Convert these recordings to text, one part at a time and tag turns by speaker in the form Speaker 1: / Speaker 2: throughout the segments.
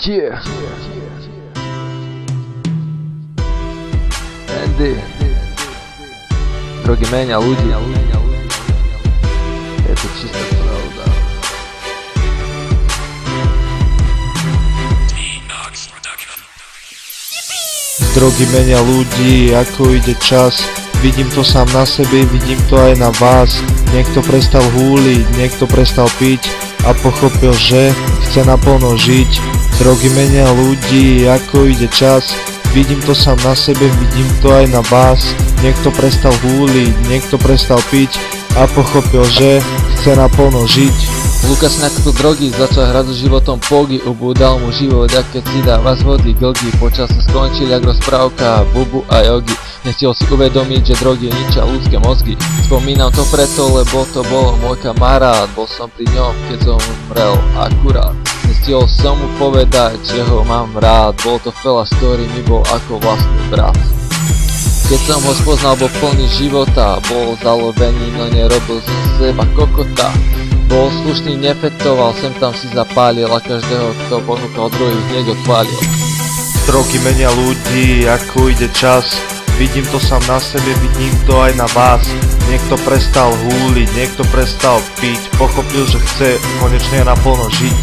Speaker 1: Yeah. Andy. Drogy menia ľudí. Je to čistá pravda.
Speaker 2: Drogy menia ľudí, ako ide čas. Vidím to sám na sebe, vidím to aj na vás. Niekto prestal húliť, niekto prestal piť a pochopil, že chce naplno žiť. Drogy menia ľudí, ako ide čas. Vidím to sám na sebe, vidím to aj na vás. Niekto prestal húliť, niekto prestal piť a pochopil, že chce naplno žiť.
Speaker 1: Lukas nakúpil drogy, začal hrať so životom pogy. Ubúdal mu život, ak keď si dáva z vody glgy. Počas sa skončil jak rozprávka Bubu a Jogi. Nechcel si uvedomiť, že drogy ničia ľudské mozgy. Spomínam to preto, lebo to bol môj kamarát. Bol som pri ňom, keď zomrel akurát. Nechcel som mu povedať, že ho mám rád. Bol to fela, ktorý mi bol ako vlastný brat. Keď som ho spoznal, bol plný života. Bol zalovený, no nerobil zo seba kokota. Bol slušný, nefetoval, sem tam si zapálil a každého, kto ponúkal druhých, hneď odpálil.
Speaker 2: Drogy menia ľudí, ako ide čas. Vidím to sám na sebe, vidím to aj na vás. Niekto prestal húliť, niekto prestal piť, pochopil, že chce konečne naplno žiť.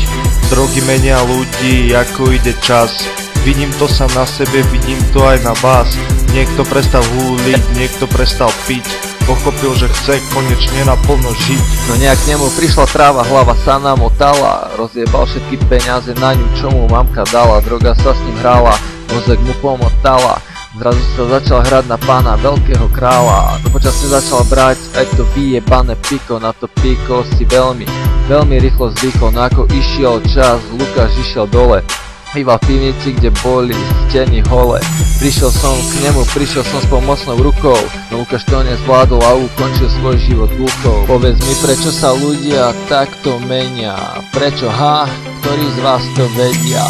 Speaker 2: Drogy menia ľudí, ako ide čas. Vidím to sám na sebe, vidím to aj na vás. Niekto prestal húliť, niekto prestal piť, pochopil, že chce konečne naplno žiť.
Speaker 1: No nejak k nemu prišla tráva, hlava sa namotala. Rozjebal všetky peniaze na ňu, čo mu mamka dala. Droga sa s ním hrala, mozek mu pomotala. Zrazu sa začal hrať na pána veľkého kráľa. Do počasie začal brať aj to vyjebané piko. Na to piko si veľmi rýchlo zvykol. No ako išiel čas, Lukáš išiel dole. Iba v pivnici, kde boli steny hole. Prišiel som k nemu, prišiel som s pomocnou rukou. No Lukáš to nezvládol a ukončil svoj život glúkou. Povedz mi, prečo sa ľudia takto menia? Prečo, ktorí z vás to vedia?